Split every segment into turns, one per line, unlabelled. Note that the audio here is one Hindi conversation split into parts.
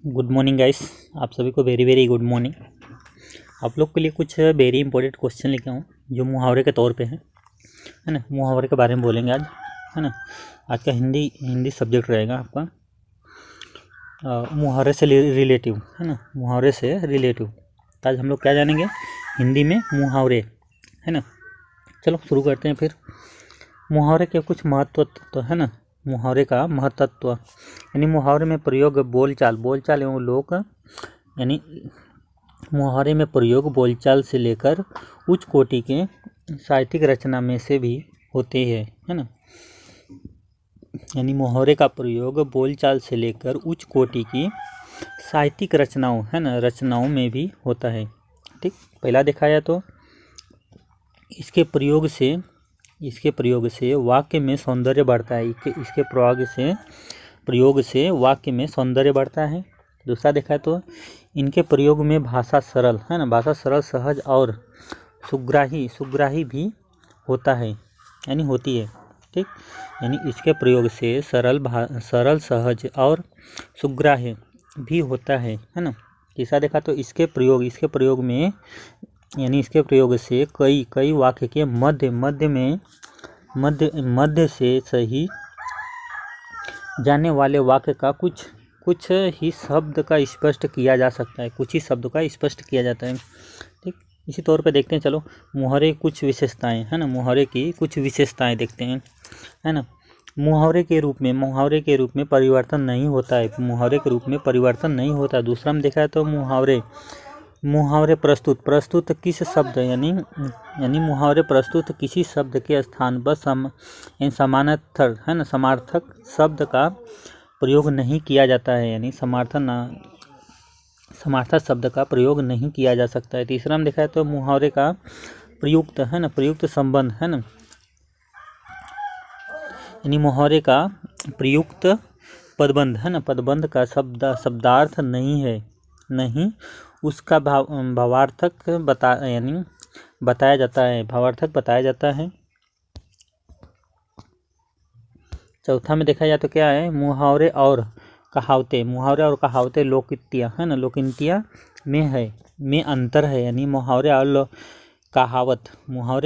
Good morning guys. आप सभी को वेरी वेरी गुड मॉर्निंग। आप लोग के लिए कुछ वेरी इंपॉर्टेंट क्वेश्चन लेके आऊँ जो मुहावरे के तौर पे है ना। मुहावरे के बारे में बोलेंगे आज, है ना। आज का हिंदी सब्जेक्ट रहेगा आपका मुहावरे से रिलेटिव, है ना। मुहावरे से रिलेटिव तो आज हम लोग क्या जानेंगे, हिंदी में मुहावरे, है ना। चलो शुरू करते हैं फिर। मुहावरे के कुछ महत्व तो है ना। मुहावरे का महत्व यानी मुहावरे में प्रयोग बोलचाल एवं लोक यानी मुहावरे में प्रयोग बोलचाल से लेकर उच्च कोटि के साहित्यिक रचना में से भी होते हैं, है ना। यानी मुहावरे का प्रयोग बोलचाल से लेकर उच्च कोटि की साहित्यिक रचनाओं, है ना, रचनाओं में भी होता है। ठीक, पहला देखा जाए तो इसके प्रयोग से वाक्य में सौंदर्य बढ़ता है। इसके प्रयोग से वाक्य में सौंदर्य बढ़ता है। दूसरा देखा है तो इनके प्रयोग में भाषा सरल, है ना, भाषा सरल, सहज और सुग्राही भी होता है, यानी होती है। ठीक, यानी इसके प्रयोग से सरल, सहज और सुग्राह्य भी होता है ना। तीसरा देखा तो इसके प्रयोग में यानी इसके प्रयोग से कई वाक्य के मध्य से सही जाने वाले वाक्य का कुछ ही शब्द का स्पष्ट किया जा सकता है, कुछ ही शब्द का स्पष्ट किया जाता है। ठीक, इसी तौर पे देखते हैं, चलो मुहावरे कुछ विशेषताएं, है ना। मुहावरे की कुछ विशेषताएं देखते हैं, है ना। मुहावरे के रूप में परिवर्तन नहीं होता है। मुहावरे के रूप में परिवर्तन नहीं होता। दूसरा में देखा है तो मुहावरे प्रस्तुत किस शब्द यानी मुहावरे प्रस्तुत किसी शब्द के स्थान पर समानार्थक, है ना, समार्थक शब्द का प्रयोग नहीं किया जाता है, यानी समार्थक शब्द का प्रयोग नहीं किया जा सकता है। तीसरा में देखा है तो मुहावरे का प्रयुक्त, है ना, प्रयुक्त संबंध, है ना, यानी मुहावरे का प्रयुक्त पदबंध, है ना, पदबंध का शब्दार्थ नहीं उसका भावार्थक बताया जाता है। चौथा में देखा जाए तो क्या है, मुहावरे और कहावतें लोकोक्तियाँ, है ना, लोकोक्तियाँ में अंतर है, यानी मुहावरे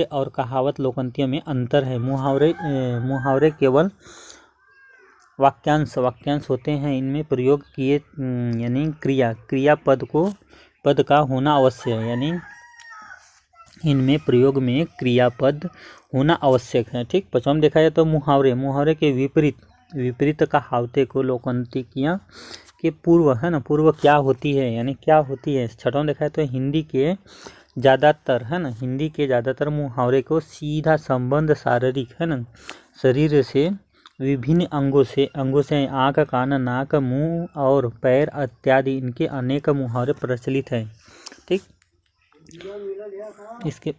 और कहावत लोकोक्तियों में अंतर है। मुहावरे केवल वाक्यांश होते हैं। इनमें प्रयोग किए यानी पद का होना आवश्यक है, यानी इनमें प्रयोग में क्रियापद होना आवश्यक है। ठीक, पचम देखा जाए तो मुहावरे के विपरीत कहावतें को लोकोक्तियाँ के पूर्व, है ना, पूर्व क्या होती है, यानी क्या होती है। छठवां देखा है तो हिंदी के ज़्यादातर मुहावरे को सीधा संबंध शारीरिक, है ना, शरीर से विभिन्न अंगों से आँख, कान, नाक, मुंह और पैर इत्यादि इनके अनेक मुहावरे प्रचलित हैं। ठीक, इसके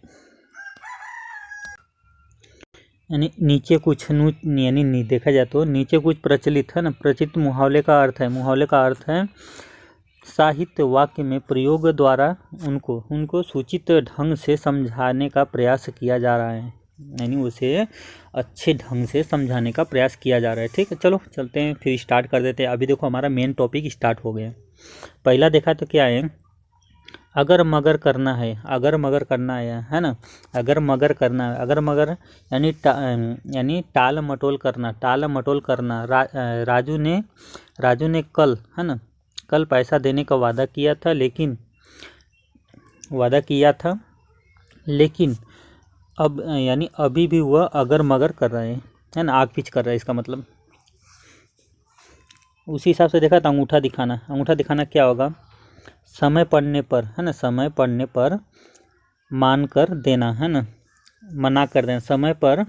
यानी नीचे कुछ देखा जाए तो नीचे कुछ प्रचलित, है ना, प्रचलित मुहावरे का अर्थ है साहित्य वाक्य में प्रयोग द्वारा उनको सूचित ढंग से समझाने का प्रयास किया जा रहा है, यानी उसे अच्छे ढंग से समझाने का प्रयास किया जा रहा है। ठीक है, चलो चलते हैं फिर स्टार्ट कर देते हैं। अभी देखो हमारा मेन टॉपिक स्टार्ट हो गया। पहला देखा तो क्या है, अगर मगर करना है, है ना। अगर मगर यानी टाल मटोल करना। राजू ने कल पैसा देने का वादा किया था, लेकिन अब यानी अभी भी वह अगर मगर कर रहे हैं, है ना, आग पीछ कर रहा है, इसका मतलब। उसी हिसाब से देखा तो अंगूठा दिखाना क्या होगा, समय पड़ने पर, है ना, समय पड़ने पर मान कर देना, है ना, मना कर देना। समय पड़ने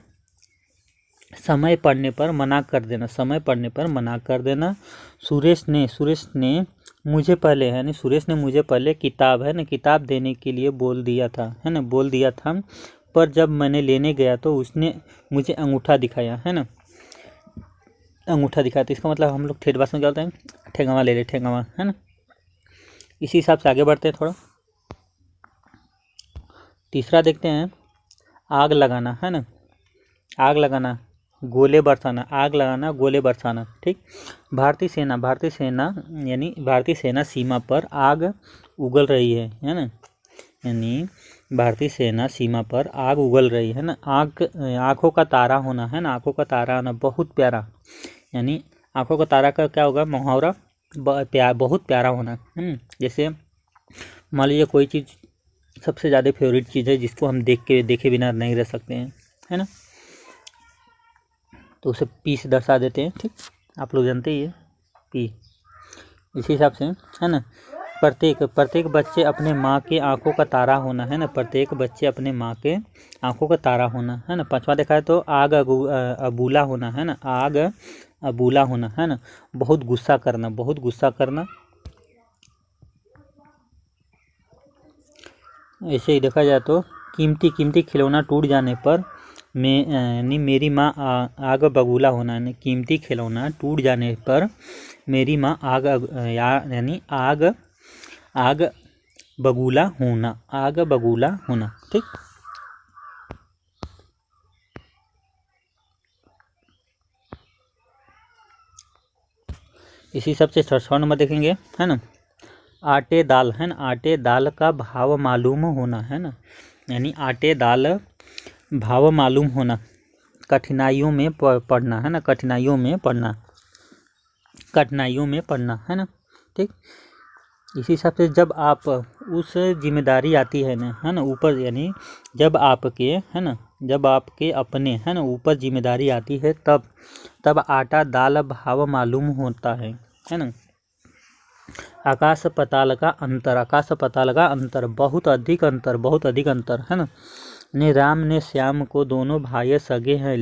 पर मना कर देना। सुरेश ने मुझे पहले किताब देने के लिए बोल दिया था, पर जब मैंने लेने गया तो उसने मुझे अंगूठा दिखाया, है ना, तो इसका मतलब हम लोग ठेठ भाषा में क्या होता है, ठेंगवा ले ले, है ना। इसी हिसाब से आगे बढ़ते हैं थोड़ा। तीसरा देखते हैं, आग लगाना, है ना, गोले बरसाना, आग लगाना, गोले बरसाना। ठीक। भारतीय सेना यानी भारतीय सेना सीमा पर आग उगल रही है ना। यानी भारतीय सेना सीमा पर आग उगल रही है ना। आँखों का तारा होना है ना, आँखों का तारा होना, बहुत प्यारा। यानी आँखों का तारा का क्या होगा मुहावरा, बहुत प्यारा होना। जैसे मान लीजिए कोई चीज़ सबसे ज़्यादा फेवरेट चीज़ है जिसको हम देखे बिना नहीं रह सकते हैं, है ना, तो उसे पी से दर्शा देते हैं। ठीक, आप लोग जानते ही है पी। इसी हिसाब से है ना, प्रत्येक बच्चे अपने माँ के आँखों का तारा होना है ना, प्रत्येक बच्चे अपने माँ के आँखों का तारा होना है ना। पांचवा देखा है तो आग अबूला होना है ना, आग अबूला होना है ना, बहुत गुस्सा करना, बहुत गुस्सा करना। ऐसे ही देखा जाए तो कीमती खिलौना टूट जाने पर यानी मेरी माँ आग बबूला होना, यानी कीमती खिलौना टूट जाने पर मेरी माँ यानी आग बबूला होना, आग बबूला होना। ठीक। इसी सबसे 6वां नंबर देखेंगे है ना, आटे दाल है ना, आटे दाल का भाव मालूम होना है ना। यानी आटे दाल भाव मालूम होना, कठिनाइयों में पड़ना है ना, कठिनाइयों में पड़ना है ना। ठीक। इसी हिसाब से जब आप उस जिम्मेदारी आती है ना, है ना, ऊपर, यानी जब आपके है ना, जब आपके अपने है ना ऊपर जिम्मेदारी आती है तब आटा दाल भाव मालूम होता है ना। आकाश पताल का अंतर, बहुत अधिक अंतर है ना। ने राम ने श्याम को दोनों भाई सगे हैं,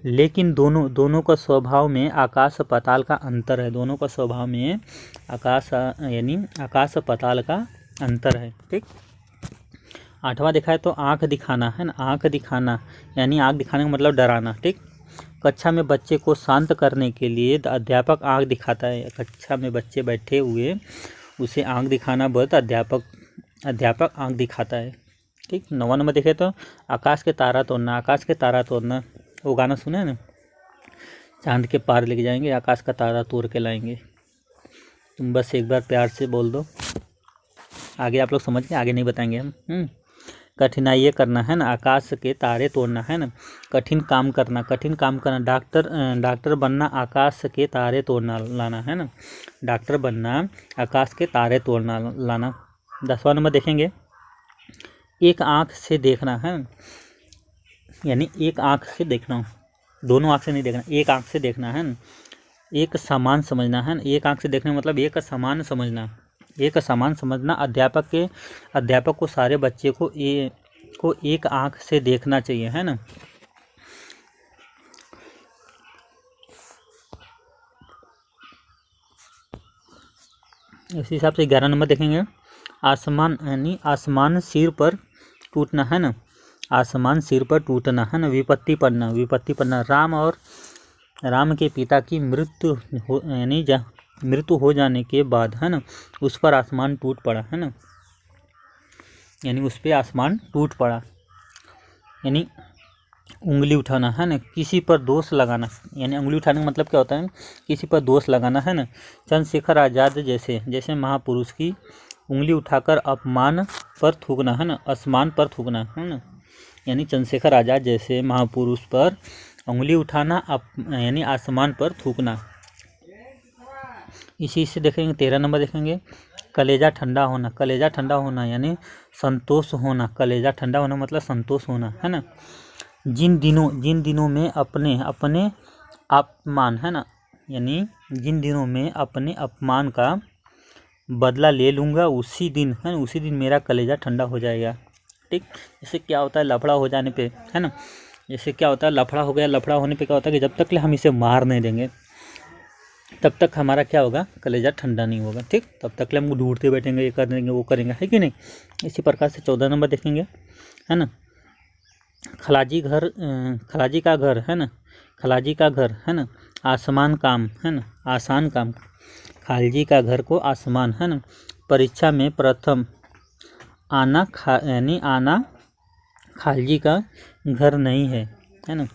लेकिन दोनों का स्वभाव में आकाश पताल का अंतर है, दोनों का स्वभाव में आकाश पताल का अंतर है। ठीक। 8वां देखा है तो आँख दिखाना है ना, आँख दिखाना यानी आँख दिखाने का मतलब डराना। ठीक। कक्षा में बच्चे को शांत करने के लिए अध्यापक आँख दिखाता है, कक्षा में बच्चे बैठे हुए उसे आँख दिखाना बहुत अध्यापक आँख दिखाता है। ठीक। 9वां नंबर देखे तो आकाश के तारा तोड़ना, वो गाना सुने है ना, चांद के पार लेके जाएंगे, आकाश का तारा तोड़ के लाएंगे। तुम बस एक बार प्यार से बोल दो, आगे आप लोग समझ के आगे नहीं बताएंगे हम। कठिनाई करना है ना, आकाश के तारे तोड़ना है ना, कठिन काम करना, डॉक्टर बनना, आकाश के तारे तोड़ना लाना है ना, डॉक्टर बनना, आकाश के तारे तोड़ना लाना। 10वां नंबर देखेंगे, एक आँख से देखना है, यानी एक आँख से देखना, दोनों आँख से नहीं देखना, एक आँख से देखना है ना। एक समान समझना है ना, एक आँख से देखने मतलब एक समान समझना, अध्यापक को सारे बच्चे को एक आँख से देखना चाहिए, है ना। इसी हिसाब से 11 नंबर देखेंगे, आसमान यानी आसमान सिर पर टूटना है ना, आसमान सिर पर टूटना है ना। विपत्ति पड़ना, राम के पिता की मृत्यु हो जाने के बाद है ना उस पर आसमान टूट पड़ा है ना, यानी उस पर आसमान टूट पड़ा। यानी उंगली उठाना है ना, किसी पर दोष लगाना, यानी उंगली उठाने का मतलब क्या होता है, किसी पर दोष लगाना है ना। चंद्रशेखर आज़ाद जैसे महापुरुष की उंगली उठाकर अपमान पर थूकना है ना, आसमान पर थूकना है ना। यानी चंद्रशेखर आज़ाद जैसे महापुरुष पर उंगली उठाना यानी आसमान पर थूकना। इसी से देखेंगे 13 नंबर देखेंगे, कलेजा ठंडा होना यानी संतोष होना, कलेजा ठंडा होना मतलब संतोष होना है ना। जिन दिनों में अपने अपमान है ना, यानी जिन दिनों में अपने अपमान का बदला ले लूँगा उसी दिन मेरा कलेजा ठंडा हो जाएगा। ठीक। इससे क्या होता है, लफड़ा हो जाने पे है ना, जैसे क्या होता है, लफड़ा हो गया, लफड़ा होने पे क्या होता है कि जब तक हम इसे मार नहीं देंगे तब तक हमारा क्या होगा, कलेजा ठंडा नहीं होगा। ठीक। तब तक हम ढूंढते बैठेंगे, ये कर देंगे वो करेंगे, है कि नहीं। इसी प्रकार से 14 नंबर देखेंगे है ना, खलाजी का घर है ना, आसान काम, खालजी का घर को आसमान है ना। परीक्षा में प्रथम आना खालजी का घर नहीं है ना।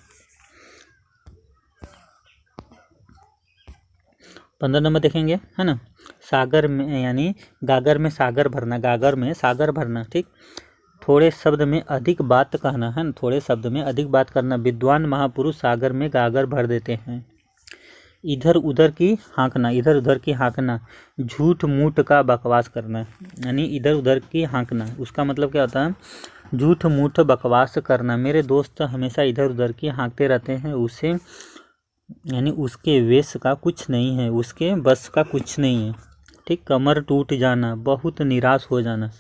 15 नंबर देखेंगे, है ना, सागर में यानी गागर में सागर भरना, गागर में सागर भरना, ठीक। थोड़े शब्द में अधिक बात कहना, है ना, थोड़े शब्द में अधिक बात करना, विद्वान महापुरुष सागर में गागर भर देते हैं। इधर उधर की हाँकना, इधर उधर की हाँकना, झूठ मूठ का बकवास करना, यानी इधर उधर की हाँकना, उसका मतलब क्या होता है, झूठ मूठ बकवास करना। मेरे दोस्त हमेशा इधर उधर की हाँकते रहते हैं, उसे यानी उसके वेश का कुछ नहीं है, उसके बस का कुछ नहीं है, ठीक। कमर टूट जाना, बहुत निराश हो जाना,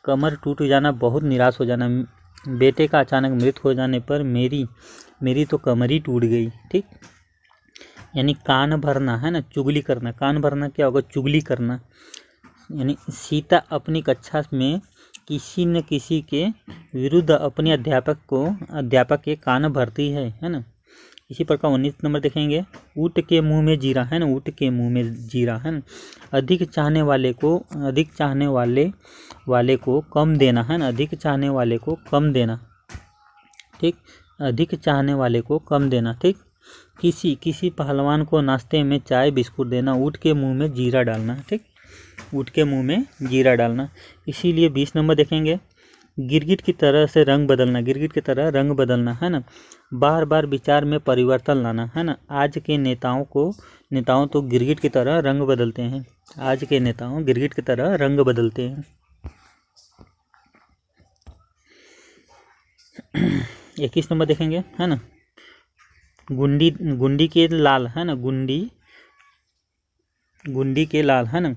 कमर टूट जाना, बहुत निराश हो जाना। बेटे का अचानक मृत्यु हो जाने पर मेरी तो कमर ही टूट गई, ठीक। यानी कान भरना, है ना, चुगली करना, कान भरना क्या होगा, चुगली करना। यानी सीता अपनी कक्षा में किसी न किसी के विरुद्ध अपने अध्यापक के कान भरती है ना। इसी प्रकार 19 नंबर देखेंगे, ऊँट के मुंह में जीरा, है ना, ऊँट के मुंह में जीरा, है ना। अधिक चाहने वाले को कम देना, है ना, अधिक चाहने वाले को कम देना, ठीक, अधिक चाहने वाले को कम देना, ठीक। किसी पहलवान को नाश्ते में चाय बिस्कुट देना, ऊँट के मुंह में जीरा डालना, ठीक, ऊँट के मुंह में जीरा डालना। इसीलिए 20 नंबर देखेंगे, गिरगिट की तरह से रंग बदलना, गिरगिट की तरह रंग बदलना, है ना। बार बार विचार में परिवर्तन लाना, है ना। आज के नेताओं तो गिरगिट की तरह रंग बदलते हैं, आज के नेताओं गिरगिट की तरह रंग बदलते हैं। 21 नंबर देखेंगे, है ना, गुंडी के लाल, है ना, गुंडी के लाल, है ना।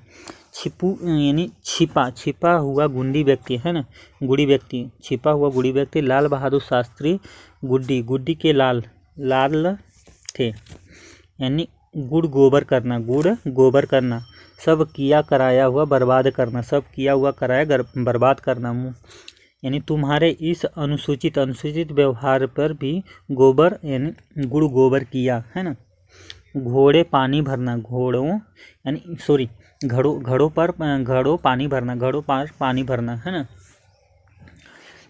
छिपू यानी छिपा हुआ गुंडी व्यक्ति, है ना, गुड़ी व्यक्ति, छिपा हुआ गुड़ी व्यक्ति। लाल बहादुर शास्त्री गुड्डी के लाल थे, यानी गुड़ गोबर करना, सब किया कराया हुआ बर्बाद करना, सब किया हुआ कराया बर्बाद करना। यानी तुम्हारे इस अनुचित व्यवहार पर भी गोबर यानी गुड़ गोबर किया, है ना। घोड़े पानी भरना, घड़ों पर पानी भरना, है ना।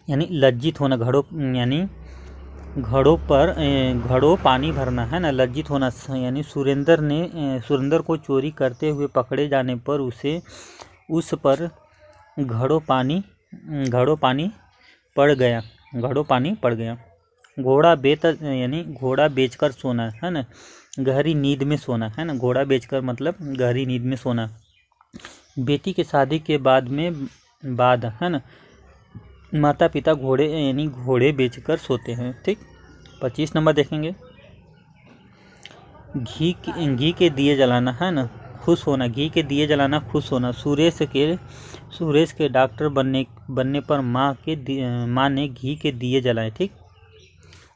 यानी लज्जित होना, घड़ों पानी भरना, है ना, लज्जित होना। यानी सुरेंद्र को चोरी करते हुए पकड़े जाने पर उस पर घड़ों पानी पड़ गया। घोड़ा बेचकर सोना, है ना, गहरी नींद में सोना, है ना, घोड़ा बेचकर मतलब गहरी नींद में सोना। बेटी के शादी के बाद, है ना, माता पिता घोड़े बेचकर सोते हैं, ठीक। 25 नंबर देखेंगे, घी के दिए जलाना, है ना, खुश होना, घी के दिए जलाना, खुश होना। सुरेश के डॉक्टर बनने पर माँ ने घी के दिए जलाए, ठीक।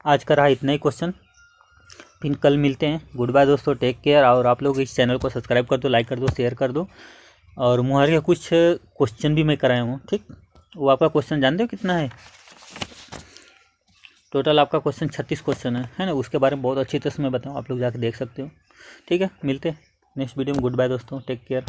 आज का रहा इतना ही क्वेश्चन, फिर कल मिलते हैं। गुड बाय दोस्तों, टेक केयर। और आप लोग इस चैनल को सब्सक्राइब कर दो, लाइक कर दो, शेयर कर दो। और मुहावरे का कुछ क्वेश्चन भी मैं कराया हूँ, ठीक। वो आपका क्वेश्चन जानते हो कितना है, टोटल आपका क्वेश्चन 36 क्वेश्चन है ना। उसके बारे में बहुत अच्छी तरह से मैं बताऊँ, आप लोग जाकर देख सकते हो, ठीक है। मिलते हैं नेक्स्ट वीडियो में। गुड बाय दोस्तों, टेक केयर।